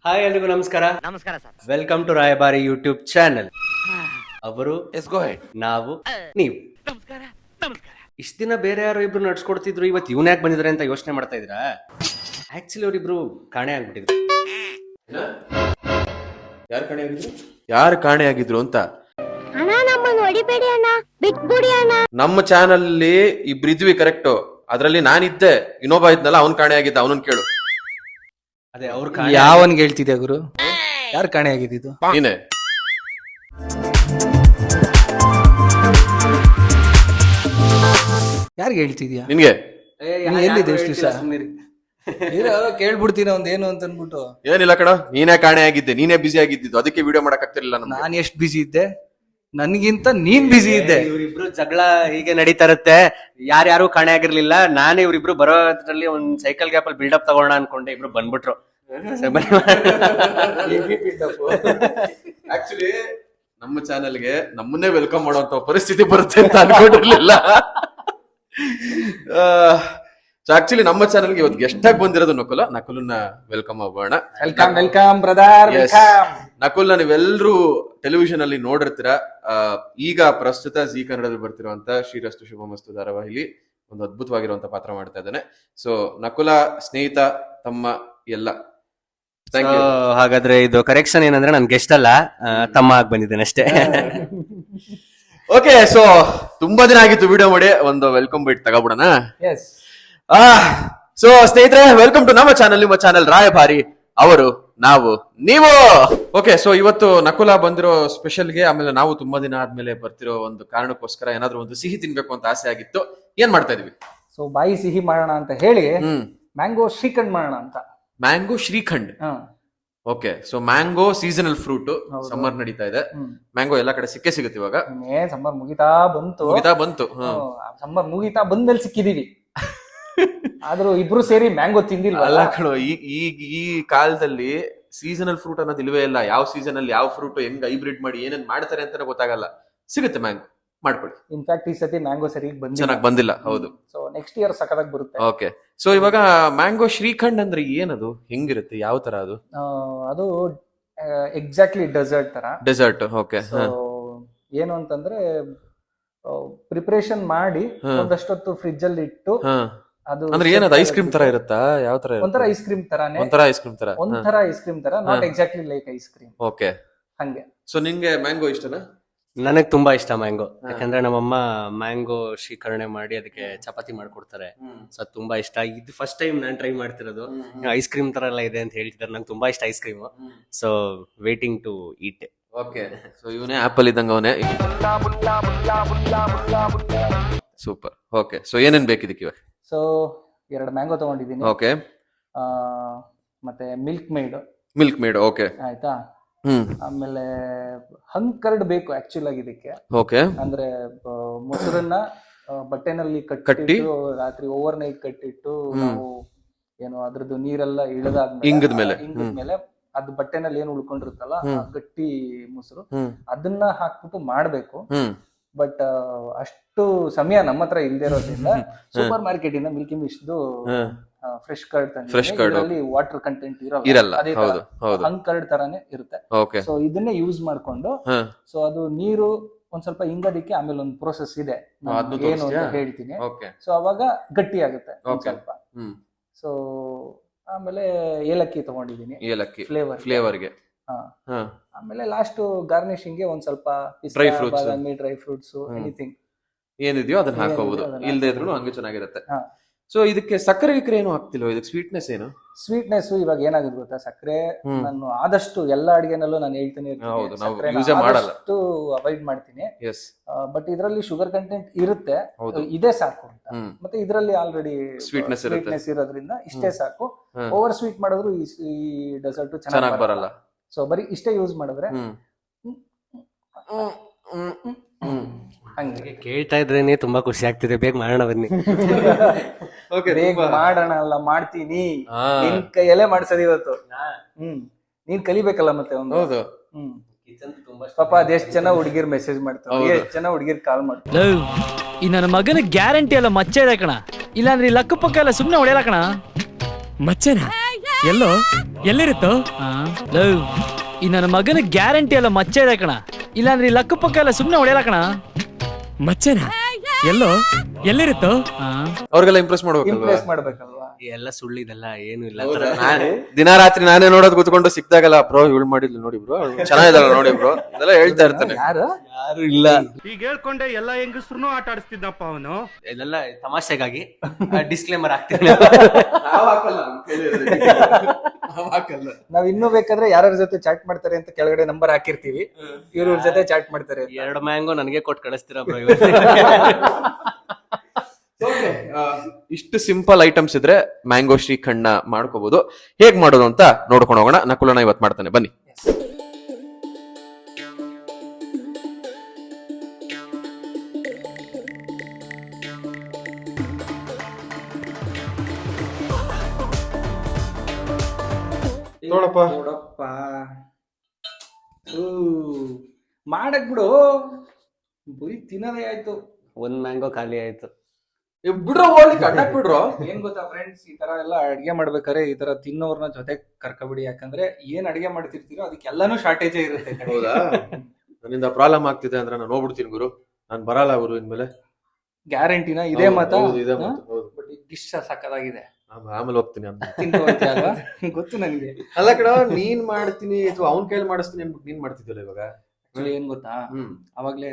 Hi ಎಲ್ರಿಗೂ ನಮಸ್ಕಾರ. ನಮಸ್ಕಾರ ಸರ್. ವೆಲ್ಕಮ್ ಟು ರಾಯಭಾರಿ ಯೂಟ್ಯೂಬ್ ಚಾನೆಲ್. ಅವರು ನಾವು ನೀವು. ನಮಸ್ಕಾರ ನಮಸ್ಕಾರ. ಇಷ್ಟ ದಿನ ಬೇರೆ ಯಾರೋ ಇಬ್ರು ನಡ್ಸ್ಕೊಡ್ತಿದ್ರು, ಇವತ್ತು ಇವ್ನ ಯಾಕೆ ಬಂದಿದ್ರೆ ಅಂತ ಯೋಚನೆ ಮಾಡ್ತಾ ಇದ್ರಾ? ಆಕ್ಚುಲಿ ಅವ್ರಿಬ್ರು ಕಾಣೆ ಆಗ್ಬಿಟ್ಟಿದ್ರು. ಯಾರು ಕಾಣೆ ಆಗಿದ್ರು ಅಂತ ನಮ್ಮ ಚಾನಲ್ ಅಲ್ಲಿ ಇಬ್ರಿದ್ವಿ ಕರೆಕ್ಟ್. ಅದ್ರಲ್ಲಿ ನಾನಿದ್ದೆ, ಇನ್ನೊಬ್ಬ ಇದ್ನಲ್ಲ ಅವ್ನ್ ಕಾಣೆ ಆಗಿದ್ದ, ಅವನನ್ನ ಕೇಳು. ಅದೇ ಅವ್ರು ಯಾವನ್ಗೆ ಹೇಳ್ತಿದ್ಯಾ ಗುರು? ಯಾರು ಕಾಣೆ ಆಗಿದ್ದು? ನೀನೆ. ಯಾರಿಗೆ ಹೇಳ್ತಿದ್ಯಾ? ನಿನ್ಗೆ. ಎಲ್ಲಿದೆ ಎಷ್ಟು ದಿವಸ ಕೇಳ್ಬಿಡ್ತೀನಿ ಒಂದೇನು ಅಂತ ಅನ್ಬಿಟ್ಟು. ಏನಿಲ್ಲ ಕಣ, ನೀನೇ ಕಾಣೆ ಆಗಿದ್ದೆ, ನೀನೇ ಬಿಸಿ ಆಗಿದ್ದು, ಅದಕ್ಕೆ ವಿಡಿಯೋ ಮಾಡಕ್ ಆಗ್ತಿರ್ಲಿಲ್ಲ. ನಾನ್ ಎಷ್ಟ್ ಬಿಸಿ ಇದ್ದೆ? ನನ್ಗಿಂತ ನೀನ್ ಬಿಸಿ ಇದ್ದೆ. ಇವ್ರಿಬ್ರು ಜಗಳ ಹೀಗೆ ನಡೀತಾ ಇರುತ್ತೆ. ಯಾರ್ಯಾರು ಕಾಣೆ ಆಗಿರ್ಲಿಲ್ಲ. ನಾನೇ ಇವ್ರಿಬ್ರು ಬರೋದ್ರಲ್ಲಿ ಒಂದ್ ಸೈಕಲ್ ಗ್ಯಾಪ್ ಅಲ್ಲಿ ಬಿಲ್ಡಪ್ ತಗೋಣ ಅನ್ಕೊಂಡೆ, ಇಬ್ರು ಬಂದ್ಬಿಟ್ರು. ಆಕ್ಚುಲಿ ನಮ್ಮ ಚಾನೆಲ್ಗೆ ನಮ್ಮನ್ನೇ ವೆಲ್ಕಮ್ ಮಾಡುವಂತ ಪರಿಸ್ಥಿತಿ ಬರುತ್ತೆ ಅಂತ ಅನ್ಕೊಂಡಿರ್ಲಿಲ್ಲ. ಆಕ್ಚುಲಿ ನಮ್ಮ ಚಾನೆಲ್ಗೆ ಇವತ್ತು ಗೆಸ್ಟ್ ಆಗಿ ಬಂದಿರೋದು ನಕುಲನ್ನ ವೆಲ್ಕಮ್ ಆಗೋಣ. Welcome welcome brother. ನಕುಲ್ನ ನೀವೆಲ್ಲರೂ ಟೆಲಿವಿಷನ್ ಅಲ್ಲಿ ನೋಡಿರ್ತೀರಾ. ಈಗ ಪ್ರಸ್ತುತ ಜಿ ಕನ್ನಡದಲ್ಲಿ ಬರ್ತಿರುವಂತ ಶ್ರೀರಸ್ತು ಶುಭಮಸ್ತು ಧಾರಾವಾಹಿಲಿ ಒಂದು ಅದ್ಭುತವಾಗಿರುವಂತ ಪಾತ್ರ ಮಾಡ್ತಾ ಇದ್ದಾನೆ. ಸೊ ನಕುಲ ಸ್ನೇಹಿತ, ತಮ್ಮ ಎಲ್ಲ. ಹಾಗಾದ್ರೆ ಇದು ಕರೆಕ್ಷನ್ ಏನಂದ್ರೆ ನನ್ ಗೆಸ್ಟ್ ಅಲ್ಲ, ತಮ್ಮ ಆಗಿ ಬಂದಿದ್ದೇನೆ ಅಷ್ಟೇ. ಓಕೆ, ಸೊ ತುಂಬಾ ದಿನ ಆಗಿತ್ತು ವಿಡಿಯೋ ಮಾಡಿ, ಒಂದು ವೆಲ್ಕಮ್ ಬೈಟ್ ತಗೋಬಿಡೋಣ. ಸೊ ಸ್ನೇಹಿತರೆ, ವೆಲ್ಕಮ್ ಟು ನಮ್ಮ ಚಾನಲ್, ನಿಮ್ಮ ಚಾನಲ್ ರಾಯಭಾರಿ. ಅವರು ನಾವು ನೀವು. ಓಕೆ, ಸೊ ಇವತ್ತು ನಕುಲ ಬಂದಿರೋ ಸ್ಪೆಷಲ್ಗೆ, ಆಮೇಲೆ ನಾವು ತುಂಬಾ ದಿನ ಆದ್ಮೇಲೆ ಬರ್ತಿರೋ ಒಂದು ಕಾರಣಕ್ಕೋಸ್ಕರ ಏನಾದ್ರು ಒಂದು ಸಿಹಿ ತಿನ್ಬೇಕು ಅಂತ ಆಸೆ ಆಗಿತ್ತು. ಏನ್ ಮಾಡ್ತಾ ಇದೀವಿ? ಸೊ ಬಾಯಿ ಸಿಹಿ ಮಾಡೋಣ ಅಂತ ಹೇಳಿ ಮ್ಯಾಂಗೋ ಶ್ರೀಖಂಡ್ ಮಾಡೋಣ ಅಂತ. Mango shrikhand. Okay, so mango seasonal fruit, summer ನಡೀತಾ ಇದೆ. ಮ್ಯಾಂಗೋ ಎಲ್ಲಾ ಕಡೆ ಸಿಗುತ್ತೆ ಇವಾಗ. ಸಮ್ಮರ್ ಮುಗಿತಾ ಬಂತು. ಸಮ್ಮರ್ ಮುಗಿತಾ ಬಂದ್ಮೇಲೆ ಸಿಕ್ಕಿದೀವಿ. ಆದ್ರೂ ಇಬ್ರು ಸೇರಿ ಮ್ಯಾಂಗೋ ತಿಂದಿಲ್ಲ. ಅಲ್ಲ ಕಣೋ, ಈ ಕಾಲದಲ್ಲಿ ಸೀಸನಲ್ ಫ್ರೂಟ್ ಅನ್ನೋದು ಇಲ್ವೇ ಇಲ್ಲ. ಯಾವ ಸೀಸನ್ ಅಲ್ಲಿ ಯಾವ ಫ್ರೂಟ್ ಹೆಂಗ್ ಹೈಬ್ರಿಡ್ ಮಾಡಿ ಏನೇನ್ ಮಾಡ್ತಾರೆ ಅಂತಾನೆ ಗೊತ್ತಾಗಲ್ಲ. ಸಿಗುತ್ತೆ ಮ್ಯಾಂಗೋ, ಮಾಡ್ಕೊಳ್ಳಿ. ಇನ್ಫ್ಯಾಕ್ಟ್ ಈ ಸತಿ ಮ್ಯಾಂಗೋ ಸರಿ ಚೆನ್ನಾಗಿ ಬಂದಿಲ್ಲ. ಹೌದು. ಸೊ ನೆಕ್ಸ್ಟ್ ಇಯರ್ ಸಖತ್ತಾಗಿ ಬರುತ್ತೆ. ಓಕೆ, ಸೊ ಇವಾಗ ಮ್ಯಾಂಗೋ ಶ್ರೀಖಂಡ್ ಅಂದ್ರೆ ಏನದು, ಹೆಂಗಿರುತ್ತೆ, ಯಾವ ತರ ಅದು? ಅದು ಎಕ್ಸಾಕ್ಟ್ಲಿ ಡೆಸರ್ಟ್ ತರ. ಡೆಸರ್ಟ್. ಓಕೆ. ಏನು ಅಂತಂದ್ರೆ ಪ್ರಿಪರೇಷನ್ ಮಾಡಿ ಒಂದಷ್ಟೊತ್ತು ಫ್ರಿಡ್ಜ್ ಅಲ್ಲಿ ಇಟ್ಟು, ಅದು ಅಂದ್ರೆ ಏನದು ಐಸ್ ಕ್ರೀಮ್ ತರ ಇರುತ್ತಾ? ಯಾವ ತರ? ಒಂಥರ ಐಸ್ ಕ್ರೀಮ್ ತರಾನೇ. ಒಂಥರ ಐಸ್ ಕ್ರೀಮ್ ತರ, not exactly like ice cream. Okay, ಹಂಗೆ. ಸೊ ನಿಂಗೆ ಮ್ಯಾಂಗೋ ಇಷ್ಟನಾ? ನನಗ್ ತುಂಬಾ ಇಷ್ಟ ಮ್ಯಾಂಗೋ. ಯಾಕಂದ್ರೆ ನಮ್ಮಮ್ಮ ಮ್ಯಾಂಗೋ ಶೀಕರಣೆ ಮಾಡಿ ಅದಕ್ಕೆ ಚಪಾತಿ ಮಾಡ್ಕೊಡ್ತಾರೆ. ಸೊ ಅದು ತುಂಬಾ ಇಷ್ಟ. ಇದು ಫಸ್ಟ್ ಟೈಮ್ ನಾನ್ ಟ್ರೈ ಮಾಡ್ತಿರೋದು. ಐಸ್ ಕ್ರೀಮ್ ತರ ಎಲ್ಲ ಇದೆ ಅಂತ ಹೇಳ್ತಿದ್ದಾರೆ. ನಂಗೆ ತುಂಬಾ ಇಷ್ಟ ice cream. So waiting to eat. Okay, so ಇವನೇ ಆಪಲ್ ಇದ್ದಂಗ ಅವನೇ. ಸೂಪರ್. ಓಕೆ, ಸೊ ಏನೇನ್ ಬೇಕಿದಕ್ಕೆ ಇವಾಗ? ಸೊ 2 ಮ್ಯಾಂಗೋ ತಗೊಂಡಿದ್ದೀನಿ. ಓಕೆ. ಮತ್ತೆ ಮಿಲ್ಕ್ ಮೇಡ್. ಓಕೆ, ಆಯ್ತಾ. ಆಮೇಲೆ ಹಂಕರ್ಡ್ ಬೇಕು ಆಕ್ಚುಲ್ ಆಗಿ ಇದಕ್ಕೆ. ಓಕೆ. ಅಂದ್ರೆ ಮೊಸರನ್ನ ಬಟ್ಟೆನಲ್ಲಿ ಕಟ್ಟಿ ರಾತ್ರಿ ಓವರ್ ನೈಟ್ ಕಟ್ಟಿಟ್ಟು, ನಾವು ಏನು ಅದ್ರದ್ದು ನೀರೆಲ್ಲ ಇಂಗದ ಮೇಲೆ ಅದು ಬಟ್ಟೆನಲ್ಲಿ ಏನು ಉಳ್ಕೊಂಡಿರುತ್ತಲ್ಲ ಗಟ್ಟಿ ಮೊಸರು, ಅದನ್ನ ಹಾಕ್ಬಿಟ್ಟು ಮಾಡ್ಬೇಕು. ಬಟ್ ಅಷ್ಟು ಸಮಯ ನಮ್ಮ ಹತ್ರ ಇಲ್ದೇ ಇರೋದ್ರಿಂದ ಸೂಪರ್ ಮಾರ್ಕೆಟ್ ಇಂದ ಮಿಲ್ಕಿ ಮಿಸ್ಟ್ದು ಫ್ರೆಶ್ ಕರ್ಡ್ ವಾಟರ್ ಕಂಟೆಂಟ್ ಇರಲ್ಲ. ಹಂಕರ್ಡ್ ತರಾನೇ ಇರುತ್ತೆ. ಸೊ ಇದನ್ನೇ ಯೂಸ್ ಮಾಡ್ಕೊಂಡು, ಸೊ ಅದು ನೀರು ಒಂದ್ ಸ್ವಲ್ಪ ಹಿಂಗದಿಕ್ಕೆ ಆಮೇಲೆ ಒಂದು ಪ್ರೋಸೆಸ್ ಇದೆ, ಏನು ಅಂತ ಹೇಳ್ತೀನಿ. ಸೊ ಅವಾಗ ಗಟ್ಟಿ ಆಗುತ್ತೆ ಒಂದ್ ಸ್ವಲ್ಪ. ಸೊ ಆಮೇಲೆ ಏಲಕ್ಕಿ ತಗೊಂಡಿದೀನಿ, ಫ್ಲೇವರ್ಗೆ. ಆಮೇಲೆ ಲಾಸ್ಟ್ ಗಾರ್ನಿಶಿಂಗ್ ಗೆ ಒಂದ್ ಸ್ವಲ್ಪ ಡ್ರೈ ಫ್ರೂಟ್ಸ್, ಬಾದಾಮಿ, ಡ್ರೈ ಫ್ರೂಟ್ಸ್, ಎನಿಥಿಂಗ್ ಏನಿದೆಯೋ ಅದನ್ನ ಹಾಕೋಬಹುದು. ಇಲ್ದೇ ಇದ್ರು ಹಂಗೆ ಚೆನ್ನಾಗಿರುತ್ತೆ. ಸೊ ಇದಕ್ಕೆ ಸಕ್ಕರೆ ಏನು ಹಾಕ್ತಿಲ್ವ? ಇದಕ್ಕೆ ಸ್ವೀಟ್ನೆಸ್ ಏನು? ಸ್ವೀಟ್ನೆಸ್ ಇವಾಗ ಏನಾಗುತ್ತೆ ಗೊತ್ತಾ, ಸಕ್ಕರೆ ನಾನು ಆದಷ್ಟು ಎಲ್ಲ ಅಡಿಗೆನಲ್ಲೂ ನಾನು ಹೇಳ್ತೀನಿ ಅವಾಯ್ಡ್ ಮಾಡ್ತೀನಿ. ಬಟ್ ಇದರಲ್ಲಿ ಶುಗರ್ ಕಂಟೆಂಟ್ ಇರುತ್ತೆ, ಇದೇ ಸಾಕು ಅಂತ. ಮತ್ತೆ ಇದರಲ್ಲಿ ಆಲ್ರೆಡಿ ಸ್ವೀಟ್ನೆಸ್ ಇರೋದ್ರಿಂದ ಇಷ್ಟೇ ಸಾಕು. ಓವರ್ ಸ್ವೀಟ್ ಮಾಡಿದ್ರು ಈ ಡೆಸರ್ಟ್ ಚೆನ್ನಾಗಿ ಬರಲ್ಲ. ಸೊ ಬರೀ ಇಷ್ಟೇ ಯೂಸ್ ಮಾಡಿದ್ರೆ ಹಂಗೆ ಕೇಳ್ತಾ ಇದ್ರೇನೆ ತುಂಬಾ ಖುಷಿ ಆಗ್ತಿದೆ. ಬೇಗ ಮಾಡೋಣ ಬನ್ನಿ. ಬೇಗ ಮಾಡೋಣ ಅಲ್ಲ, ಮಾಡ್ತೀನಿ. ನಿನ್ ಕೈಯಲ್ಲೇ ಮಾಡ್ಸೋದು ಇವತ್ತು. ನೀನ್ ಕಲಿಬೇಕಲ್ಲ ಮತ್ತೆ ಒಂದು. ಪಾಪ ಅದೆಷ್ಟ್ ಜನ ಹುಡುಗಿರ್ ಮೆಸೇಜ್ ಮಾಡ್ತಾರೆ, ಎಷ್ಟ್ ಜನ ಹುಡುಗಿರ್ ಕಾಲ್ ಮಾಡ್ತಾರೆ. ಈ ನನ್ನ ಮಗನ ಗ್ಯಾರಂಟಿ ಎಲ್ಲ ಮಚ್ಚೆ ಇದೆ ಕಣ, ಇಲ್ಲಾಂದ್ರೆ ಲಕ್ಕ ಪಕ್ಕ ಎಲ್ಲ ಸುಮ್ನೆ ಹೊಡೆಯಲ್ಲ ಕಣ. ಮಚ್ಚೆನಾ? ಎಲ್ಲೋ ಎಲ್ಲಿರುತ್ತೋ ಈ ನನ್ನ ಮಗನ ಗ್ಯಾರಂಟಿ ಎಲ್ಲ ಮಚ್ಚೆ ಇದೆ ಕಣ, ಇಲ್ಲಾಂದ್ರೆ ಈ ಲಕ್ಕ ಪಕ್ಕ ಎಲ್ಲ ಸುಮ್ನೆ ಹೊಡೆಯಲ್ಲ ಕಣ. ಮಚ್ಚೆನಾ? ಎಲ್ಲೋ ಎಲ್ಲಿರುತ್ತೋ? ಅವ್ರಿಗೆಲ್ಲ ಇಂಪ್ರೆಸ್ ಮಾಡ್ಬೇಕಲ್ವಾ? ಇಂಪ್ರೆಸ್ ಮಾಡ್ಬೇಕಲ್ವಾ? ಎಲ್ಲ ಸುಳ್ಳಿದೆಲ್ಲ ಏನು ಇಲ್ಲ. ದಿನ ರಾತ್ರಿ ನಾನೇ ನೋಡೋದ್ ಕೂತ್ಕೊಂಡು ಸಿಕ್ತಾಗಲ್ಲ ಬ್ರೋ ಇವಳು ಮಾಡಿದ್ಲು ನೋಡಿ ಬ್ರೋ, ಚೆನ್ನಾಗಿದಲ್ಲ ನೋಡಿ ಬ್ರೋ, ಇದೆಲ್ಲ ಹೇಳ್ತಾ ಇರ್ತಾನೆ. ಯಾರು ಯಾರು ಇಲ್ಲ. ಈಗ ಹೇಳ್ಕೊಂಡೆ ಎಲ್ಲಾ ಹೆಂಗಸ್ರು ಆಟ ಆಡಿಸ್ತಿದ್ದಪ್ಪ ಅವನು. ಇದೆಲ್ಲ ತಮಾಷೆಗಾಗಿ ಡಿಸ್ಕ್ಲೇಮರ್ ಆಗ್ತೀನಿ. ನಾವ್ ಇನ್ನೂ ಬೇಕಾದ್ರೆ ಯಾರ್ಯಾರ ಜೊತೆ ಚಾಟ್ ಮಾಡ್ತಾರೆ ಅಂತ ಕೆಳಗಡೆ ನಂಬರ್ ಹಾಕಿರ್ತೀವಿ, ಇವ್ರ ಜೊತೆ ಚಾಟ್ ಮಾಡ್ತಾರೆ. 2 ಮ್ಯಾಂಗೋ ನನಗೆ ಕೊಟ್ಟು ಕಳಿಸ್ತೀರಾ ಬ್ರೋ? ಇಷ್ಟು ಸಿಂಪಲ್ ಐಟಮ್ಸ್ ಇದ್ರೆ ಮ್ಯಾಂಗೋ ಶ್ರೀಖಂಡ್ನ ಮಾಡ್ಕೋಬಹುದು. ಹೇಗ್ ಮಾಡೋದು ಅಂತ ನೋಡ್ಕೊಂಡು ಹೋಗೋಣ. ನಕುಲನ ಇವತ್ತು ಮಾಡ್ತಾನೆ, ಬನ್ನಿ. ನೋಡಪ್ಪ ನೋಡಪ್ಪ, ಮಾಡಕ್ ಬಿಡು, ಬರೀ ತಿನ್ನೋದೇ ಆಯ್ತು. 1 ಮ್ಯಾಂಗೋ ಖಾಲಿ ಆಯ್ತು. ಬಿಡ್ರೋ ಹೋಗ್ಲಿಕ್ಕೆ ಅಡ್ಡಕ್ ಬಿಡ್ರೋ. ಏನ್ ಗೊತ್ತಾ ಫ್ರೆಂಡ್ಸ್, ಈ ತರ ಎಲ್ಲ ಅಡ್ಗೆ ಮಾಡ್ಬೇಕಾದ್ರೆ ಈ ತರ ತಿನ್ನೋರ್ನ ಜೊತೆ ಕರ್ಕೊಬಿಡಿ. ಯಾಕಂದ್ರೆ ಏನ್ ಅಡ್ಗೆ ಮಾಡ್ತಿರ್ತೀರೋ ಅದಕ್ಕೆಲ್ಲಾನು ಶಾರ್ಟೇಜೇ ಇರುತ್ತೆ. ಹೌದಾ? ನನ್ನಿಂದ ಪ್ರಾಬ್ಲಮ್ ಆಗ್ತಿದೆ ಅಂದ್ರೆ ನಾನು ಹೋಗ್ಬಿಡ್ತೀನಿ ಗುರು, ನಾನು ಬರಲ್ಲ ಗುರು ಇನ್ಮೇಲೆ. ಗ್ಯಾರಂಟಿನ? ಇದೇ ಮಾತಾ? ಇದೇ ಮಾತು, ಹೌದು. ಬಟ್ ಡಿಶ್ ಸಕ್ಕದಾಗಿದೆ. ಆಮೇಲೆ ಹೋಗ್ತೀನಿ ಅಂತ ತಿಂದು ಹೋಗ್ತೀಯ ಅಲ್ವಾ? ಗೊತ್ತು ನನಗೆ. ಅಲ್ಲ ಕಣ, ನೀನ್ ಮಾಡ್ತೀನಿ ಅಥವಾ ಅವ್ನ್ ಕೈಲಿ ಮಾಡಿಸ್ತೀನಿ ಅನ್ಬಿಟ್ಟು ನೀನ್ ಮಾಡ್ತಿದ್ಯಲ್ಲ ಇವಾಗ. ಆಕ್ಚುಲಿ ಏನ್ ಗೊತ್ತಾ, ಅವಾಗ್ಲೇ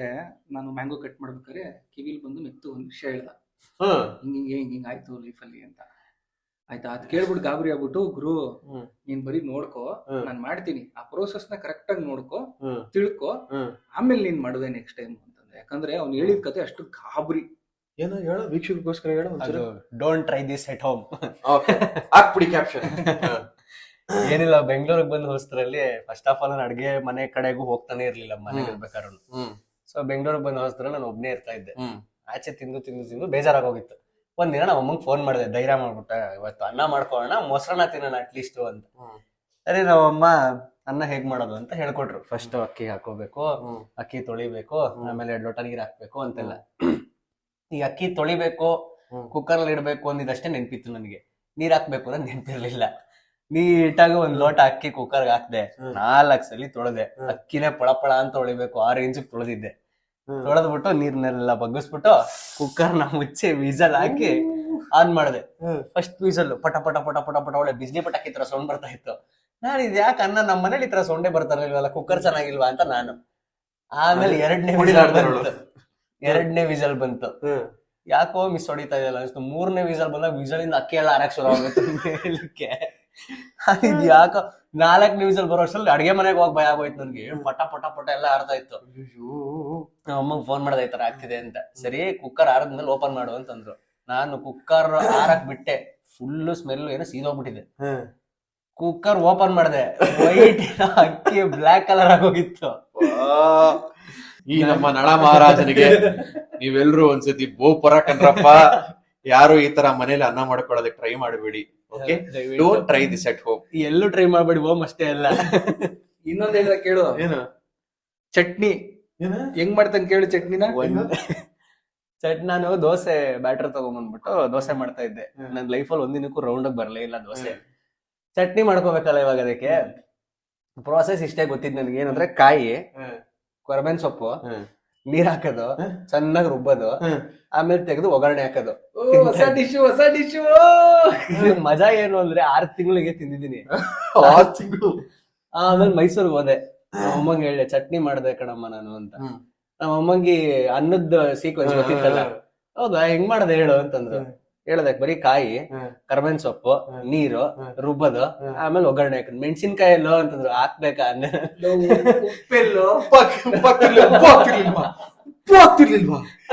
ನಾನು ಮ್ಯಾಂಗೋ ಕಟ್ ಮಾಡ್ಬೇಕಾದ್ರೆ ಕಿವಿಲ್ ಬಂದು ಮೆತ್ತು ಒಂದ್ ವಿಷಯ ಹೇಳ್ದ, ಹಿಂಗ್ ಆಯ್ತು ಲೈಫಲ್ಲಿ ಅಂತ. ಆಯ್ತಾ, ಅದ್ ಕೇಳ್ಬಿಟ್ಟು ಗಾಬರಿ ಆಗ್ಬಿಟ್ಟು, ಗುರು ನೀನ್ ಬರೀ ನೋಡ್ಕೋ, ನಾನ್ ಮಾಡ್ತೀನಿ, ಆ ಪ್ರೋಸೆಸ್ ನ ಕರೆಕ್ಟ್ ಆಗಿ ನೋಡ್ಕೋ, ತಿಳ್ಕೊ, ಆಮೇಲೆ ನೀನ್ ಮಾಡುವೆ ನೆಕ್ಸ್ಟ್ ಟೈಮ್ ಅಂತಂದ್ರೆ. ಯಾಕಂದ್ರೆ ಅವ್ನು ಹೇಳಿದ ಕತೆ ಅಷ್ಟು ಗಾಬರಿ. ಏನೋ ಹೇಳೋ ವೀಕ್ಷಕರಿಗೋಸ್ಕರ ಹೇಳೋ. Don't try this at home. ಹಾಕ್ಬಿಡಿ ಕ್ಯಾಪ್ಷನ್. ಏನಿಲ್ಲ, ಬೆಂಗಳೂರಿಗೆ ಬಂದು ಹೊಸದ್ರಲ್ಲಿ ಫಸ್ಟ್ ಆಫ್ ಆಲ್ ನಾನು ಅಡ್ಗೆ ಮನೆ ಕಡೆಗೂ ಹೋಗ್ತಾನೆ ಇರ್ಲಿಲ್ಲ ಮನೆಗೆ ಇರ್ಬೇಕಾದ್ರು. ಸೊ ಬೆಂಗಳೂರಿಗೆ ಬಂದು ಹೊಸದ್ರಲ್ಲಿ ನಾನು ಒಬ್ನೇ ಇರ್ತಾ ಇದ್ದೆ. ಆಚೆ ತಿಂದು ತಿಂದು ತಿಂದು ಬೇಜಾರಾಗೋಗಿತ್ತು. ಒಂದಿನ ನಮ್ಮ ಅಮ್ಮಂಗೆ ಫೋನ್ ಮಾಡಿದೆ, ಧೈರ್ಯ ಮಾಡ್ಬಿಟ್ಟ, ಇವತ್ತು ಅನ್ನ ಮಾಡ್ಕೊಳ್ಳೋಣ, ಮೊಸರನ್ನ ತಿನ್ನೋಣ ಅಟ್ಲೀಸ್ಟ್ ಅಂತ. ಸರಿ, ನಮ್ಮಮ್ಮ ಅನ್ನ ಹೇಗ್ ಮಾಡೋದು ಅಂತ ಹೇಳ್ಕೊಟ್ರು. ಫಸ್ಟ್ ಅಕ್ಕಿ ಹಾಕೋಬೇಕು, ಅಕ್ಕಿ ತೊಳಿಬೇಕು, ಆಮೇಲೆ 2 ಲೋಟ ನೀರ್ ಹಾಕ್ಬೇಕು ಅಂತೆಲ್ಲ. ಈ ಅಕ್ಕಿ ತೊಳಿಬೇಕು, ಕುಕ್ಕರ್ ಅಲ್ಲಿ ಇಡ್ಬೇಕು ಅಂದಿದ್ದಷ್ಟೇ ನೆನ್ಪಿತ್ತು ನನಗೆ. ನೀರ್ ಹಾಕ್ಬೇಕು ಅನ್ನೋದು ನೆನ್ಪಿರ್ಲಿಲ್ಲ. ನೀಟಾಗಿ 1 ಲೋಟ ಅಕ್ಕಿ ಕುಕ್ಕರ್ಗೆ ಹಾಕ್ದೆ, 4 ಸಲ ತೊಳೆದೆ. ಅಕ್ಕಿನೇ ಪಳ ಅಂತ ತೊಳಿಬೇಕು, 6 ಇಂಚಿಗೆ ತೊಳೆದಿದ್ದೆ. ತೊಳೆದ್ಬಿಟ್ಟು ನೀರ್ನೆಲ್ಲ ಬಗ್ಗಿಸ್ಬಿಟ್ಟು ಕುಕ್ಕರ್ನ ಮುಚ್ಚಿ ವಿಸಲ್ ಹಾಕಿ ಆನ್ ಮಾಡಿದೆ. ಫಸ್ಟ್ ವಿಸಲ್ ಪಟ ಪಟ ಪಟ ಪಟ ಪಟ ಒಳ್ಳೆ ಬಿಜ್ಲಿ ಪಟಾಕಿ ತರ ಸೌಂಡ್ ಬರ್ತಾ ಇತ್ತು. ನಾನು ಇದು ಯಾಕೆ ಅನ್ನ ನಮ್ಮ ಮನೇಲಿ ಈ ತರ ಸೌಂಡೇ ಬರ್ತಾ ಇಲ್ವಲ್ಲ, ಕುಕ್ಕರ್ ಚೆನ್ನಾಗಿಲ್ವಾ ಅಂತ ನಾನು. ಆಮೇಲೆ 2ನೇ ವಿಸಲ್ ಬಂತು. ಯಾಕೋ ಮಿಸ್ ಹೊಡಿತಾ ಇದೆಯಲ್ಲ ಅನಿಸ್ತು. 3ನೇ ವಿಸಲ್ ಬಂದಾಗ ವಿಸಲಿಂದ ಅಕ್ಕಿ ಎಲ್ಲ ಆರಕ್ ಶುರು ಆಗುತ್ತೆ ಮೇಲಕ್ಕೆ. ಇದು ಯಾಕೋ 4ನೇ ವಿಸಲ್ ಬರೋ ಅಷ್ಟರಲ್ಲಿ ಅಡ್ಗೆ ಮನೆಗೆ ಹೋಗಿ ಭಯ ಆಗೋಯ್ತು ನನ್ಗೆ. ಪಟ ಪಟ ಪಟ ಎಲ್ಲ ಆರ್ತಾ ಇತ್ತು. ನಮ್ಮ ಅಮ್ಮಂಗೆ ಫೋನ್ ಮಾಡ್ದೆ ಈ ತರ ಆಗ್ತಿದೆ ಅಂತ. ಸರಿ, ಕುಕ್ಕರ್ ಆರದ್ಮೇಲೆ ಓಪನ್ ಮಾಡು ಅಂತಂದ್ರು. ನಾನು ಕುಕ್ಕರ್ ಆರಕ್ ಬಿಟ್ಟೆ, ಫುಲ್ ಸ್ಮೆಲ್ ಏನೋ ಸೀದೋಗ್ಬಿಟ್ಟಿದೆ. ಕುಕ್ಕರ್ ಓಪನ್ ಮಾಡಿದೆ, ವೈಟ್ ಅಕ್ಕಿ ಬ್ಲಾಕ್ ಕಲರ್ ಆಗೋಗಿತ್ತು. ಈ ನಮ್ಮ ನಳ ಮಹಾರಾಜನಿಗೆ ನೀವೆಲ್ರೂ ಒಂದ್ಸತಿ ಬೋಪರ ಕಣ್ರಪ್ಪ. ಯಾರು ಈ ತರ ಮನೇಲಿ ಅನ್ನ ಮಾಡ್ಕೊಳ್ಳೋದಕ್ಕೆ ಟ್ರೈ ಮಾಡಬೇಡಿ. Okay, don't try this at home. ಎಲ್ಲೂ ಟ್ರೈ ಮಾಡ್ಬೇಡಿ, ಹೋಮ್ ಅಷ್ಟೇ ಅಲ್ಲ. ಇನ್ನೊಂದ್ ಹೇಳಿದ್ರೆ ಕೇಳು, ಏನು ಚಟ್ನಿ ಹೆಂಗ್ ಮಾಡ್ತಾನೆ ಕೇಳು. ಚಟ್ನಿನ ನಾನು ದೋಸೆ ಬ್ಯಾಟರ್ ತಗೊಂಡ್ಬಂದ್ಬಿಟ್ಟು ದೋಸೆ ಮಾಡ್ತಾ ಇದ್ದೆ. ನನ್ ಲೈಫಲ್ಲಿ ಒಂದಿನಕ್ಕೂ ರೌಂಡ್ ಆಗಿ ಬರಲೇ ಇಲ್ಲ ದೋಸೆ. ಚಟ್ನಿ ಮಾಡ್ಕೋಬೇಕಲ್ಲ ಇವಾಗ. ಅದಕ್ಕೆ ಪ್ರೋಸೆಸ್ ಇಷ್ಟೇ ಗೊತ್ತಿದ್ ನನ್ಗೆ. ಏನಂದ್ರೆ ಕಾಯಿ, ಕೊರಬೇನ್ ಸೊಪ್ಪು, ನೀರ್ ಹಾಕೋದು, ಚೆನ್ನಾಗಿ ರುಬ್ಬೋದು, ಆಮೇಲೆ ತೆಗೆದು ಒಗ್ಗರಣೆ ಹಾಕೋದು. ಹೊಸ ಡಿಶ್. ಮಜಾ ಏನು ಅಂದ್ರೆ 6 ತಿಂಗಳಿಗೆ ತಿಂದಿದ್ದೀನಿ. ಆಮೇಲೆ ಮೈಸೂರ್ಗೆ ಹೋದೆ. ನಮ್ಮ ಅಮ್ಮಂಗೆ ಹೇಳಿದೆ, ಚಟ್ನಿ ಮಾಡ್ದೆ ಕಣಮ್ಮ ನಾನು ಅಂತ. ನಮ್ಮ ಅಮ್ಮಂಗೆ ಅನ್ನದ ಸೀಕ್ವೆನ್ಸ್ ಗೊತ್ತಿತ್ತಲ್ಲ. ಹೌದಾ, ಹೆಂಗ್ ಮಾಡ್ದೆ ಹೇಳು ಅಂತಂದ್ರು. ಹೇಳದಕ್ ಬರೀ ಕಾಯಿ, ಕರ್ಬೇವಿನ ಸೊಪ್ಪು, ನೀರು, ರುಬ್ಬದು, ಆಮೇಲೆ ಒಗ್ಗರಣೆ ಹಾಕೋದು. ಮೆಣಸಿನ್ಕಾಯಿ ಎಲ್ಲೋ ಅಂತಂದ್ರು. ಹಾಕ್ಬೇಕಾ ಅಂದೆ.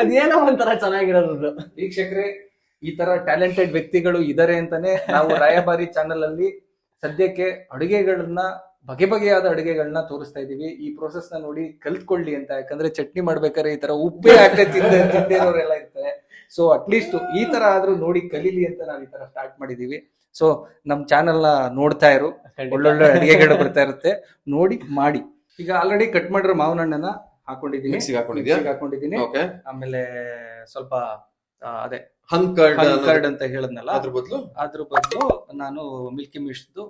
ಅದೇನೋ ಒಂಥರ ಚೆನ್ನಾಗಿರೋದು. ವೀಕ್ಷಕರೇ, ಈ ತರ ಟ್ಯಾಲೆಂಟೆಡ್ ವ್ಯಕ್ತಿಗಳು ಇದಾರೆ ಅಂತಾನೆ ನಾವು ರಾಯಭಾರಿ ಚಾನೆಲ್ ಅಲ್ಲಿ ಸದ್ಯಕ್ಕೆ ಅಡುಗೆಗಳನ್ನ, ಬಗೆ ಬಗೆಯಾದ ಅಡುಗೆಗಳನ್ನ ತೋರಿಸ್ತಾ ಇದೀವಿ. ಈ ಪ್ರೋಸೆಸ್ ನ ನೋಡಿ ಕಲ್ತ್ಕೊಳ್ಳಿ ಅಂತ. ಯಾಕಂದ್ರೆ ಚಟ್ನಿ ಮಾಡ್ಬೇಕಾದ್ರೆ ಈ ತರ ಉಪ್ಪೇ ಹಾಕಿ ತಿಂದಿರೋರೆಲ್ಲ ಇರ್ತಾರೆ. ಸೊ ಅಟ್ಲೀಸ್ಟ್ ಈ ತರ ಆದ್ರೂ ನೋಡಿ ಕಲೀಲಿ ಅಂತ ನಾವು ಈ ತರ ಸ್ಟಾರ್ಟ್ ಮಾಡಿದೀವಿ. ಸೊ ನಮ್ ಚಾನೆಲ್ ನ ನೋಡ್ತಾ ಇರು, ಒಳ್ಳೊಳ್ಳೆ ಅಡುಗೆಗಳು ಬರ್ತಾ ಇರುತ್ತೆ, ನೋಡಿ ಮಾಡಿ. ಈಗ ಆಲ್ರೆಡಿ ಕಟ್ ಮಾಡಿರೋ ಮಾವಿನ ಹಣ್ಣನ್ನ ಹಾಕೊಂಡಿದ್ದೀನಿ. ಆಮೇಲೆ ಸ್ವಲ್ಪ ಅದೇ ಕರ್ಡ್ ಅಂತ ಹೇಳದ್ನಲ್ಲ, ಅದ್ರ ಬದಲು ನಾನು ಮಿಲ್ಕಿ ಮಿಸ್ಟ್ದು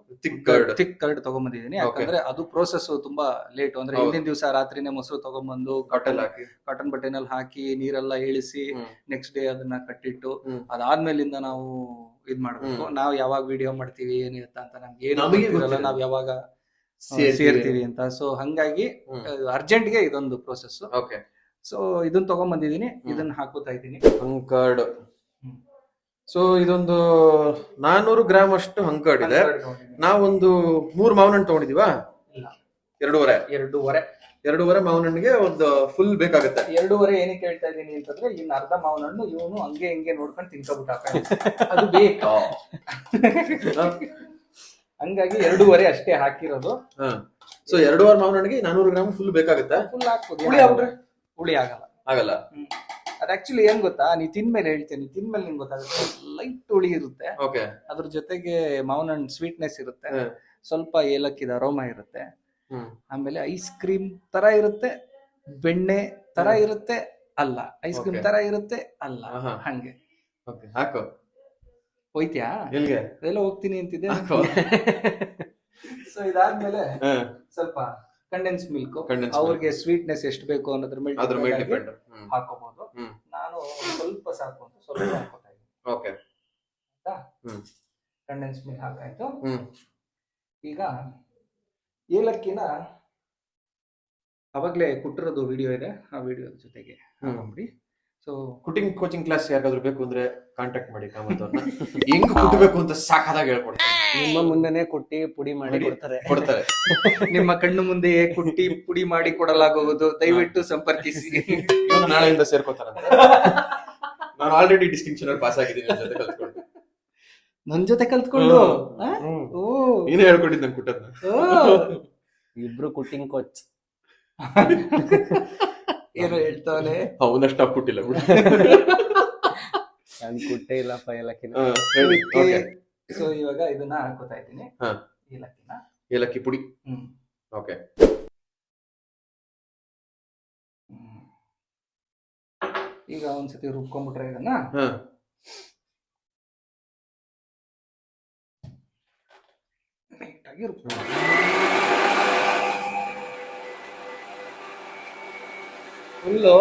ಥಿಕ್ ಕರ್ಡ್ ತಗೊಂಡ್ಬಂದಿದ್ದೀನಿ. ಯಾಕಂದ್ರೆ ಅದು ಪ್ರೋಸೆಸ್ ತುಂಬಾ ಲೇಟ್. ಅಂದ್ರೆ ಹಿಂದಿನ ದಿವಸ ರಾತ್ರಿನೇ ಮೊಸರು ತಗೊಂಡ್ಬಂದು ಕಾಟನ್ ಬಟ್ಟೆನಲ್ಲಿ ಹಾಕಿ ನೀರೆಲ್ಲ ಇಳಿಸಿ ನೆಕ್ಸ್ಟ್ ಡೇ ಅದನ್ನ ಕಟ್ಟಿಟ್ಟು ಅದಾದ್ಮೇಲಿಂದ ನಾವು ಇದ್ ಮಾಡ್ಬೇಕು. ನಾವು ಯಾವಾಗ ವಿಡಿಯೋ ಮಾಡ್ತೀವಿ ಏನಿರುತ್ತ ಅಂತ ನಮ್ಗೆ ಏನು ನಾವ್ ಯಾವಾಗ ಸೇರ್ತೀವಿ ಅಂತ. ಸೊ ಹಂಗಾಗಿ ಅರ್ಜೆಂಟ್ಗೆ ಇದೊಂದು ಪ್ರೋಸೆಸ್. ಸೊ ಇದನ್ನ ತಗೊಂಡ್ಬಂದಿದ್ದೀನಿ, ಇದನ್ನ ಹಾಕೋತಾ ಇದ್ದೀನಿ. ಹಂಕರ್ಡ್. ಸೊ ಇದೊಂದು 400 ಗ್ರಾಮ್ ಅಷ್ಟು ಹಂಕರ್ಡ್ ಇದೆ. ನಾವೊಂದು 3 ಮಾವಿನ ಹಣ್ಣು ತಗೊಂಡಿದೀವಾ? 2.5 ಮಾವಿನ ಹಣ್ಣಿಗೆ ಒಂದು ಫುಲ್ ಬೇಕಾಗುತ್ತೆ. 2.5 ಏನಕ್ಕೆ ಹೇಳ್ತಾ ಇದೀನಿ ಅಂತಂದ್ರೆ, ಇನ್ನು ಅರ್ಧ ಮಾವಿನ ಹಣ್ಣು ಇವನು ಹಂಗೆ ಹಿಂಗೆ ನೋಡ್ಕೊಂಡು ತಿನ್ಕೊಬಿಟ್ಟ, ಅದು ಬೇಕು. ಹಂಗಾಗಿ 2.5 ಅಷ್ಟೇ ಹಾಕಿರೋದು. ಸೊ 2.5 ಮಾವಿನ ಹಣ್ಣಿಗೆ 400 ಗ್ರಾಮ್ ಫುಲ್ ಬೇಕಾಗುತ್ತೆ. ಫುಲ್ ಹಾಕ್ಬೋದು. ಹುಳಿ ಆಗಲ್ಲ. ಅದ್ ಆಕ್ಚುಲಿ ಏನ್ ಗೊತ್ತಾ, ನೀ ತಿನ್ಮೇಲೆ ಹೇಳ್ತೇನೆ, ತಿನ್ಮೇಲೆ ನಿಂಗೆ ಗೊತ್ತಾಗುತ್ತೆ. ಲೈಟ್ ಹುಳಿ ಇರುತ್ತೆ, ಅದ್ರ ಜೊತೆಗೆ ಮಾವಿನ ಹಣ್ಣು ಸ್ವೀಟ್ನೆಸ್ ಇರುತ್ತೆ, ಸ್ವಲ್ಪ ಏಲಕ್ಕಿದ ಅರೋಮಾ ಇರುತ್ತೆ, ಆಮೇಲೆ ಐಸ್ ಕ್ರೀಮ್ ತರ ಇರುತ್ತೆ, ಬೆಣ್ಣೆ ತರ ಇರುತ್ತೆ ಅಲ್ಲ, ಐಸ್ ಕ್ರೀಮ್ ತರ ಇರುತ್ತೆ ಅಲ್ಲ, ಹಂಗೆ. ಹಾಕೋ. ಹೋಯ್ತ್ಯಾ? ಅದೆಲ್ಲ ಹೋಗ್ತೀನಿ ಅಂತಿದ್ದೆ. ಸೊ ಇದಾದ್ಮೇಲೆ ಸ್ವಲ್ಪ ಕಂಡೆನ್ಸ್ ಮಿಲ್ಕ್, ಅವ್ರಿಗೆ ಸ್ವೀಟ್ನೆಸ್ ಎಷ್ಟು ಬೇಕು ಅನ್ನೋದ್ರ ಮೇಲೆ ಹಾಕೋಬಹುದು. ನಾನು ಸ್ವಲ್ಪ ಸಾಕು ಅಂತ ಸ್ವಲ್ಪ ಹಾಕೋತಾ ಇದ್ದೀನಿ. ಕಂಡೆನ್ಸ್ ಮಿಲ್ಕ್ ಹಾಕಾಯ್ತು. ಈಗ ಏಲಕ್ಕಿನ ಅವಾಗ್ಲೇ ಕುಟ್ಟಿರೋದು ವಿಡಿಯೋ ಇದೆ, ಆ ವಿಡಿಯೋ ಜೊತೆಗೆ ಹಾಕೊಂಬಿಡಿ. ಸೊ ಕುಕಿಂಗ್ ಕೋಚಿಂಗ್ ಕ್ಲಾಸ್ ಯಾರಿಗಾದ್ರೂ ಬೇಕು ಅಂದ್ರೆ ಕಾಂಟ್ಯಾಕ್ಟ್ ಮಾಡಿ. ಹೆಂಗ್ ಕುಟ್ಟಬೇಕು ಅಂತ ಸಾಕಾದಾಗ ಹೇಳ್ಕೊಡ್ತಾರೆ. ನಿಮ್ಮ ಮುಂದೆನೆ ಕುಟ್ಟಿ ಪುಡಿ ಮಾಡಿ ಕೊಡ್ತಾರೆ. ನಿಮ್ಮ ಕಣ್ಣು ಮುಂದೆಯೇ ಕುಟ್ಟಿ ಪುಡಿ ಮಾಡಿ ಕೊಡಲಾಗುವುದು, ದಯವಿಟ್ಟು ಸಂಪರ್ಕಿಸಿ. ನಾಳೆಯಿಂದ ಸೇರ್ಕೋತಾರ. ನಾನು ಆಲ್ರೆಡಿ ಡಿಸ್ಟಿಂಕ್ಷನ್ ಅಲ್ಲಿ ಪಾಸ್ ಆಗಿದ್ದೀನಿ ನನ್ ಜೊತೆ ಕಲ್ತ್ಕೊಂಡು. ನೀನೇ ಹೇಳ್ಕೊಟ್ಟಿದ್ದ ನಂಗೆ ಕುಟ್ಟದ್ನ. ಇಬ್ರು ಕುಟ್ಟಿಂಗ್ ಕೋಚ್. ಏನೋ ಹೇಳ್ತಾವನೆ, ಅವನಷ್ಟ ಕುಟ್ಟಿಲ್ಲ. ನಾನು ಕುಟ್ಟೆ ಇಲ್ಲಪ್ಪ ಏಲಕ್ಕಿನ. ಸೊ ಇವಾಗ ಇದನ್ನ ಹಾಕೋತಾ ಇದ್ದೀನಿ, ಏಲಕ್ಕಿ ಪುಡಿ. ಓಕೆ. ಈಗ ಒಂದ್ಸತಿ ರುಬ್ಕೊಂಡ್ಬಿಟ್ರೆ ಇದನ್ನ ನೀಟಾಗಿ ಫುಲ್ಲು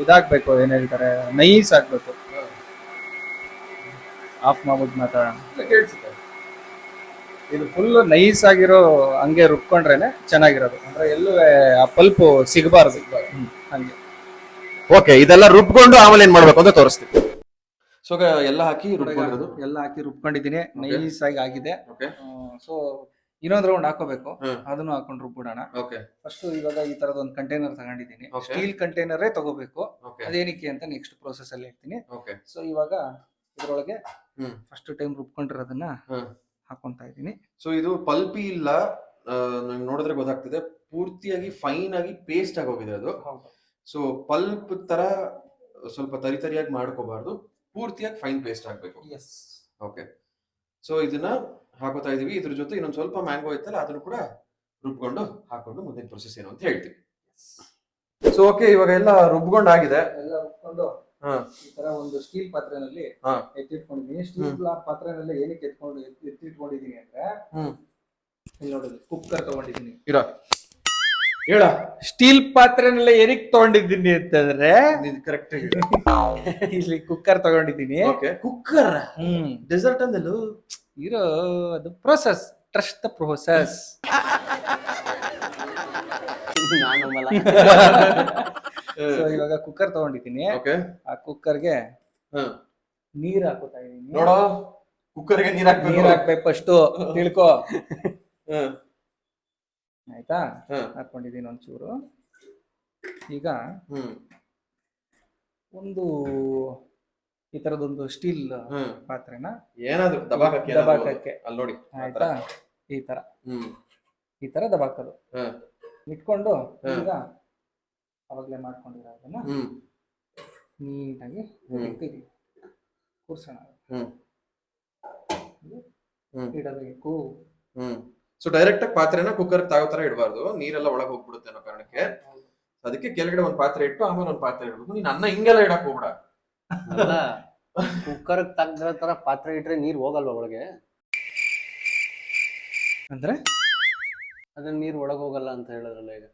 ಇದಾಗ್ಬೇಕು, ಏನ್ ಹೇಳ್ತಾರೆ, ನೈಸ್ ಆಗ್ಬೇಕು. ಆಫ್ ಮಾಡ್ಬಿಟ್ಟು ಮಾತಾಡೋಣ. ಇದು ಫುಲ್ ನೈಸ್ ಆಗಿರೋ ಹಂಗೆ ರುಬ್ಕೊಂಡ್ರೇನೆ ಚೆನ್ನಾಗಿರೋದು. ಅಂದ್ರೆ ಎಲ್ಲೂ ಆ ಪಲ್ಪ್ ಸಿಗಬಾರ್ದು ಹಂಗೆ. ಓಕೆ, ಇದೆಲ್ಲ ರುಬ್ಕೊಂಡು ಆಮೇಲೆ ಏನ್ ಮಾಡ್ಬೇಕು ಅಂತ ತೋರಿಸ್ತೀವಿ. ಸೊ ಎಲ್ಲ ಹಾಕಿ ರುಬ್ಕೊಂಡಿದ್ದೀನಿ, ನೈಸ್ ಆಗಿ ಆಗಿದೆ. ಸೊ ಇನ್ನೊಂದ್ ರೌಂಡ್ ಹಾಕೋಬೇಕು, ಅದನ್ನು ಹಾಕೊಂಡು ರುಬ್ಬಿಡೋಣ. ಫಸ್ಟ್ ಇವಾಗ ಈ ತರದ ಒಂದು ಕಂಟೈನರ್ ತಗೊಂಡಿದ್ದೀನಿ, ಸ್ಟೀಲ್ ಕಂಟೈನರೇ ತಗೋಬೇಕು. ಅದೇನಕ್ಕೆ ಅಂತ ನೆಕ್ಸ್ಟ್ ಪ್ರೋಸೆಸ್ ಅಲ್ಲಿ ಹೇಳ್ತೀನಿ. ಸೊ ಇವಾಗ ಇದ್ರೊಳಗೆ ಫಸ್ಟ್ ಟೈಮ್ ರುಬ್ಕೊಂಡಿರೋದನ್ನ ಹಾಕೊಂತಾ ಇದ್ದೀನಿ. ಸೊ ಇದು ಪಲ್ಪಿ ಇಲ್ಲ, ನೋಡಿದ್ರೆ ಗೊತ್ತಾಗ್ತದೆ, ಪೂರ್ತಿಯಾಗಿ ಫೈನ್ ಆಗಿ ಪೇಸ್ಟ್ ಆಗಿ ಹೋಗಿದೆ ಅದು. ಸೊ ಪಲ್ಪ್ ತರ ಸ್ವಲ್ಪ ತರಿಯಾಗಿ ಮಾಡ್ಕೋಬಾರ್ದು, ಪೂರ್ತಿಯಾಗಿ ಫೈನ್ ಪೇಸ್ಟ್ ಆಗ್ಬೇಕು. ಓಕೆ. ಸೊ ಇದನ್ನ ಹಾಕೋತಾ ಇದೀವಿ. ಇದ್ರ ಜೊತೆ ಇನ್ನೊಂದು ಸ್ವಲ್ಪ ಮ್ಯಾಂಗೋ ಇತ್ತಲ್ಲ, ಅದನ್ನು ಕೂಡ ರುಬ್ಕೊಂಡು ಹಾಕೊಂಡು ಮುಂದಿನ ಪ್ರೊಸೆಸ್ ಏನು ಅಂತ ಹೇಳ್ತೀವಿ. ಸೊ ಓಕೆ, ಇವಾಗ ಎಲ್ಲ ರುಬ್ಕೊಂಡು ಆಗಿದೆ. ಎಲ್ಲ ರುಬ್ಕೊಂಡು ಈ ತರ ಒಂದು ಸ್ಟೀಲ್ ಪಾತ್ರೆನಲ್ಲಿ ಎತ್ತಿಟ್ಕೊಂಡಿದ್ದೀನಿ. ಸ್ಟೀಲ್ ಪಾತ್ರೆನಲ್ಲಿ ಏನಕ್ಕೆ ಎತ್ತಿಟ್ಕೊಂಡಿದ್ದೀನಿ ಅಂದ್ರೆ, ಇಲ್ಲಿ ನೋಡಿ, ಕುಕ್ಕರ್ ತಗೊಂಡಿದ್ದೀನಿ. ಹೇಳ, ಸ್ಟೀಲ್ ಪಾತ್ರೆನೆಲ್ಲ ಏನಕ್ಕೆ ತಗೊಂಡಿದ್ದೀನಿ ಅಂತಂದ್ರೆ, ಕರೆಕ್ಟ್ ಇಲ್ಲಿ ಕುಕ್ಕರ್ ತಗೊಂಡಿದ್ದೀನಿ. ಕುಕ್ಕರ್ ಡೆಸರ್ಟ್ ಅಂದಲು ಇರೋ ಅದು process, trust the process. So ಇವಾಗ ಕುಕ್ಕರ್ ತಗೊಂಡಿದ್ದೀನಿ. ಆ ಕುಕ್ಕರ್ಗೆ ನೀರ್ ಹಾಕೋತಾ ಇದೀನಿ. ನೋಡೋ, ಕುಕ್ಕರ್ಗೆ ನೀರ್ ಹಾಕ್ಬೇಕು ಫಸ್ಟ್, ತಿಳ್ಕೊ. ಆಯ್ತಾ? ಹಾಕೊಂಡಿದೀನಿ ಒಂಚೂರು. ಈಗ ಒಂದು ಈ ತರದೊಂದು ಸ್ಟೀಲ್ ಪಾತ್ರೆನ ಏನಾದ್ರು ದಬಾಕಕ್ಕೆ ಅಲ್ಲಿ ನೋಡಿ, ಆಯ್ತಾ? ಈ ತರ ದಬಾಕೋದು ಇಟ್ಕೊಂಡು, ಈಗ ಅವಾಗಲೇ ಮಾಡ್ಕೊಂಡಿರೋದನ್ನ ನೀಟಾಗಿ ಕೂರ್ಸೋಣ, ಇಡಬೇಕು. ಸೊ ಡೈರೆಕ್ಟ್ ಆಗಿ ಪಾತ್ರೆನ ಕುಕ್ಕರ್ ತಾಗೋ ತರ ಇಡಬಾರ್ದು, ನೀರೆಲ್ಲ ಒಳಗೆ ಹೋಗ್ಬಿಡುತ್ತೆ ಅನ್ನೋ ಕಾರಣಕ್ಕೆ. ಅದಕ್ಕೆ ಕೆಳಗಡೆ ಒಂದ್ ಪಾತ್ರೆ ಇಟ್ಟು ಆಮೇಲೆ ಒಂದ್ ಪಾತ್ರೆ ಇಡಬೇಕು. ನೀನ್ ಅನ್ನ ಹಿಂಗೆಲ್ಲ ಇಡಕ್ ಹೋಗ್ಬೇಡ, ಅಲ್ಲ ಕುಕ್ಕರ್ ತಗ್ಗಿರೋ ತರ ಪಾತ್ರೆ ಇಟ್ರೆ ನೀರ್ ಹೋಗಲ್ವಾ ಒಳಗೆ? ಅಂದ್ರೆ ಅದ್ರ ನೀರ್ ಒಳಗ್ ಹೋಗಲ್ಲ ಅಂತ ಹೇಳಿದ್ರಲ್ಲ ಈಗ.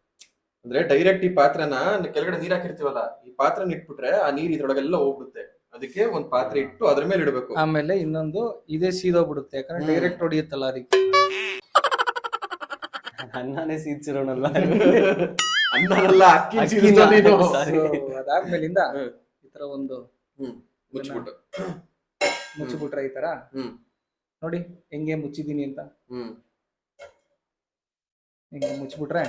ಅಂದ್ರೆ ಡೈರೆಕ್ಟ್ ಈ ಪಾತ್ರನ ಕೆಳಗಡೆ ನೀರ್ ಹಾಕಿರ್ತೀವಲ್ಲ, ಈ ಪಾತ್ರನ ಇಟ್ಬಿಟ್ರೆ ಆ ನೀರ್ ಇದ್ರೊಳಗೆಲ್ಲ ಹೋಗ್ಬಿಡುತ್ತೆ. ಅದಕ್ಕೆ ಒಂದ್ ಪಾತ್ರೆ ಇಟ್ಟು ಅದ್ರ ಮೇಲೆ ಇಡಬೇಕು. ಆಮೇಲೆ ಇನ್ನೊಂದು ಇದೇ ಸೀದೋಗ್ಬಿಡುತ್ತೆ, ಯಾಕಂದ್ರೆ ಡೈರೆಕ್ಟ್ ಹೊಡಿಯುತ್ತಲ್ಲ ಅದಕ್ಕೆ. ಅನ್ನನೇ ಸೀದ್ಸಿರೋಣಲ್ವಾ? ಅನ್ನಲ್ಲ, ಅಕ್ಕಿ ಅಕ್ಕಿನ. ನೀನು. Sorry. So, ಅದಾದ್ಮೇಲಿಂದ ಈ ತರ ಒಂದು ಮುಚ್ಬಿಟ್ಟು. ಮುಚ್ಚಿಬಿಟ್ರೆ ಈ ತರ ನೋಡಿ ಹೆಂಗೆ ಮುಚ್ಚಿದೀನಿ ಅಂತ. ಹಿಂಗೆ ಮುಚ್ಚಿಬಿಟ್ರೆ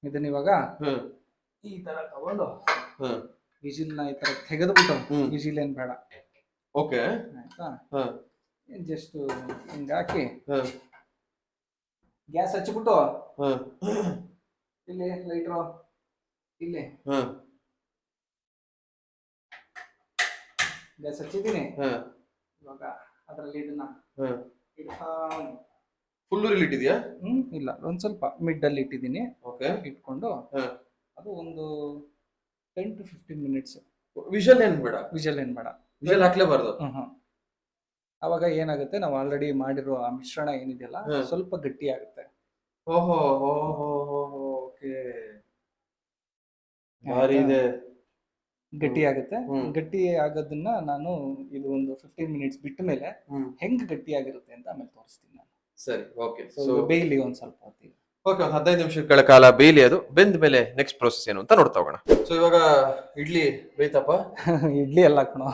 ಇದನ್ನ ಇವಾಗ ಈ ತರ ತಗೊಂಡು ವಿಜಿಲ್ ನ ಈ ತರ ತೆಗೆದ್ಬಿಟ್ಟು, ವಿಜಿಲ್ ಏನ್ ಬೇಡ, ಓಕೆ ಆಯ್ತಾ? ಜಸ್ಟ್ ಹಿಂಗ ಹಾಕಿ ಗ್ಯಾಸ್ ಹಚ್ಚಿಬಿಟ್ಟು ಇಲ್ಲಿ ಲೈಟ್ರು ಇಲ್ಲಿ ಗ್ಯಾಸ್ ಹಚ್ಚಿದ್ದೀನಿ. ಇವಾಗ ಅದ್ರಲ್ಲಿ ಇದನ್ನ ಇಡ್ತಾ ಫುಲ್ ಉರಿಲಿ ಇಟ್ಟಿದ್ಯಾ? ಇಲ್ಲ, ಒಂದ್ ಸ್ವಲ್ಪ ಮಿಡ್ ಅಲ್ಲಿ ಇಟ್ಟಿದ್ದೀನಿ. ಓಕೆ, ಇಟ್ಕೊಂಡು ಅದು ಒಂದು 10 to 15 ಮಿನಿಟ್ಸ್. ವಿಷಲ್ ಏನ್ ಬೇಡ? ವಿಷಲ್ ಏನ್ ಬೇಡ, ವಿಷಲ್ ಹಾಕ್ಲೇಬಾರ್ದು. ಅವಾಗ ಏನಾಗುತ್ತೆ, ನಾವು ಆಲ್ರೆಡಿ ಮಾಡಿರೋ ಆ ಮಿಶ್ರಣ ಏನಿದೆಯಲ್ಲ ಸ್ವಲ್ಪ ಗಟ್ಟಿ ಆಗುತ್ತೆ. ಓಹೋ, ಓಕೆ, ಭಾರಿ ಇದೆ. ಗಟ್ಟಿ ಆಗುತ್ತೆ. ಗಟ್ಟಿ ಆಗೋದನ್ನ ನಾನು ಇದು ಒಂದು 15 ಮಿನಿಟ್ಸ್ ಬಿಟ್ಟ ಮೇಲೆ ಹೆಂಗ್ ಗಟ್ಟಿ ಆಗಿರುತ್ತೆ ಅಂತ ಆಮೇಲೆ ತೋರಿಸ್ತೀನಿ ನಾನು. ಸರಿ, ಓಕೆ. ಸೊ ಬೇಯ್ಲಿ ಒಂದ್ ಸ್ವಲ್ಪ ಹೊತ್ತಿಗೆ. ಓಕೆ, ಒಂದು 15 ನಿಮಿಷಗಳ ಕಾಲ ಬೇಯ್ಲಿ. ಅದು ಬೆಂದ ಮೇಲೆ ನೆಕ್ಸ್ಟ್ ಪ್ರೋಸೆಸ್ ಏನು ಅಂತ ನೋಡ್ತಾ ಹೋಗೋಣ. ಸೊ ಇವಾಗ ಇಡ್ಲಿ ಬೇಯ್ತಪ್ಪ? ಇಡ್ಲಿ ಎಲ್ಲ ಕಣೋ.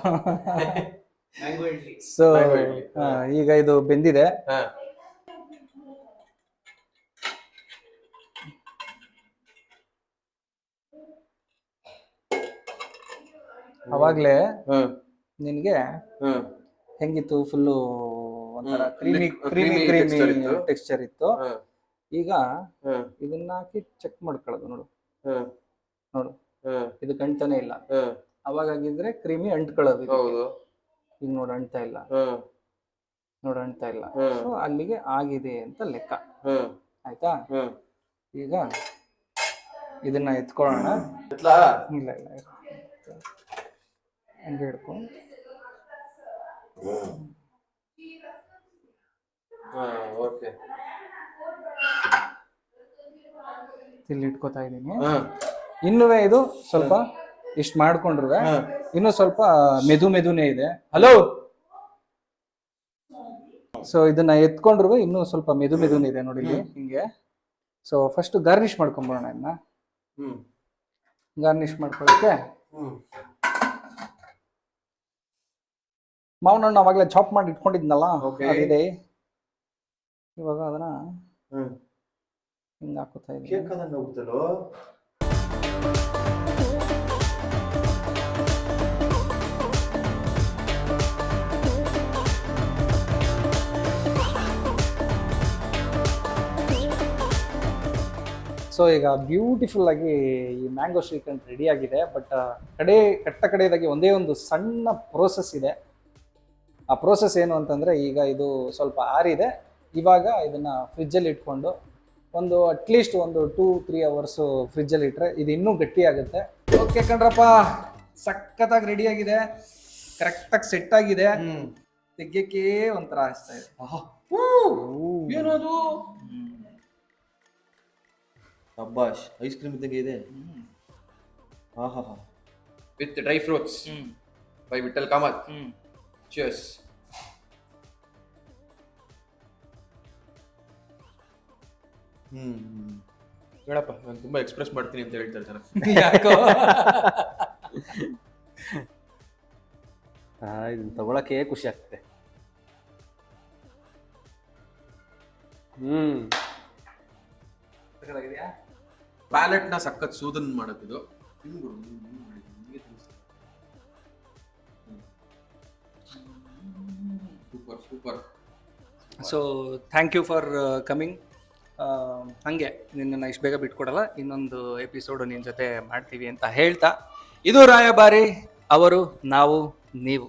ಸೊ ಈಗ ಇದು ಬೆಂದಿದೆ. ಅವಾಗ್ಲೇ ನಿನ್ಗೆ ಹೆಂಗಿತ್ತು, ಫುಲ್ಲು ಒಂಥರ ಕ್ರೀಮಿ ಟೆಕ್ಸ್ಚರ್ ಇತ್ತು. ಈಗ ಇದನ್ನ ಹಾಕಿ ಚೆಕ್ ಮಾಡ್ಕೊಳ್ಳೋದು. ನೋಡು ನೋಡು, ಇದು ಕಂಟಾನೆ ಇಲ್ಲ. ಅವಾಗಾಗಿದ್ರೆ ಕ್ರೀಮಿ ಅಂಟ್ಕೊಳ್ಳೋದು. ಈಗ ನೋಡು, ಅಂಟ್ತಾ ಇಲ್ಲ. ನೋಡು, ಅಂಟ್ತಾ ಇಲ್ಲ. ಸೊ ಅಲ್ಲಿಗೆ ಆಗಿದೆ ಅಂತ ಲೆಕ್ಕ, ಆಯ್ತಾ? ಈಗ ಇದನ್ನ ಎತ್ಕೊಳ್ಳೋಣ. ಇಲ್ಲ ಇಲ್ಲ, ಹಂಗೆ ಹಿಡ್ಕೊಂಡು ಇಲ್ಲಿ ಇಟ್ಕೋತಾ ಇದ್ದೀನಿ. ಇನ್ನೂ ಇದು ಸ್ವಲ್ಪ ಇಷ್ಟು ಮಾಡ್ಕೊಂಡ್ರೆ ಇನ್ನೂ ಸ್ವಲ್ಪ ಮೆದುನೇ ಇದೆ. ಹಲೋ. ಸೊ ಇದನ್ನ ಎತ್ಕೊಂಡ್ರು ಇನ್ನೂ ಸ್ವಲ್ಪ ಮೆದುನೇ ಇದೆ ನೋಡಿ ಇಲ್ಲಿ ಹಿಂಗೆ. ಸೊ ಫಸ್ಟ್ ಗಾರ್ನಿಶ್ ಮಾಡ್ಕೊಂಡ್ಬರೋಣ. ಇದನ್ನ ಗಾರ್ನಿಶ್ ಮಾಡ್ಕೊಳ್ಳೋಕೆ ಮಾವಿನ ಹಣ್ಣು ಅವಾಗಲೇ ಚಾಪ್ ಮಾಡಿ ಇಟ್ಕೊಂಡಿದ್ನಲ್ಲ, ಅದಿದೆ. ಇವಾಗ ಅದನ್ನ ಹಿಂಗ ಹಾಕೋತಾ ಇದ್ದೀನಿ. ಸೊ ಈಗ ಬ್ಯೂಟಿಫುಲ್ ಆಗಿ ಈ ಮ್ಯಾಂಗೋ ಶ್ರೀಖಂಡ್ ರೆಡಿ ಆಗಿದೆ. ಬಟ್ ಕಡೆಯದಾಗಿ ಒಂದೇ ಒಂದು ಸಣ್ಣ ಪ್ರೋಸೆಸ್ ಇದೆ. ಆ ಪ್ರೋಸೆಸ್ ಏನು ಅಂತಂದರೆ, ಈಗ ಇದು ಸ್ವಲ್ಪ ಆರಿದೆ. ಇವಾಗ ಇದನ್ನು ಫ್ರಿಜ್ಜಲ್ಲಿ ಇಟ್ಕೊಂಡು ಒಂದು ಅಟ್ಲೀಸ್ಟ್ ಒಂದು 2-3 ಅವರ್ಸು ಫ್ರಿಜ್ಜಲ್ಲಿ ಇಟ್ಟರೆ ಇದು ಇನ್ನೂ ಗಟ್ಟಿ ಆಗುತ್ತೆ. ಓಕೆ ಕಣ್ರಪ್ಪ, ಸಖತ್ತಾಗಿ ರೆಡಿ ಆಗಿದೆ, ಕರೆಕ್ಟಾಗಿ ಸೆಟ್ ಆಗಿದೆ. ತೆಗಿಯಕ್ಕೆ ಒಂಥರ ಅನಿಸ್ತಾ ಇದೆ. ಏನದು? ಅಬ್ಬಾಶ್, ಐಸ್ ಕ್ರೀಮ್ ಇದ್ದಂಗೆ ಇದೆ. With dry fruits by Vithal Kamath. Cheers. ಹೇಳಪ್ಪ, ನಾನು ತುಂಬಾ ಎಕ್ಸ್ಪ್ರೆಸ್ ಮಾಡ್ತೀನಿ ಅಂತ ಹೇಳ್ತಾರೆ ಜನ. ಯಾಕೋ ಇದನ್ನ ತಗೊಳಕ್ಕೆ ಖುಷಿ ಆಗ್ತದೆ. ಪ್ಯಾಲೆಟ್ ನ ಸಖತ್ ಸೂದನ್ ಮಾಡೋದು. Super. So thank you for coming. ಹಾಗೆ ನಿನ್ನನ್ನು ಇಷ್ಟು ಬೇಗ ಬಿಟ್ಕೊಡಲ್ಲ, ಇನ್ನೊಂದು ಎಪಿಸೋಡು ನಿನ್ನ ಜೊತೆ ಮಾಡ್ತೀವಿ ಅಂತ ಹೇಳ್ತಾ, ಇದು ರಾಯಭಾರಿ, ಅವರು ನಾವು ನೀವು.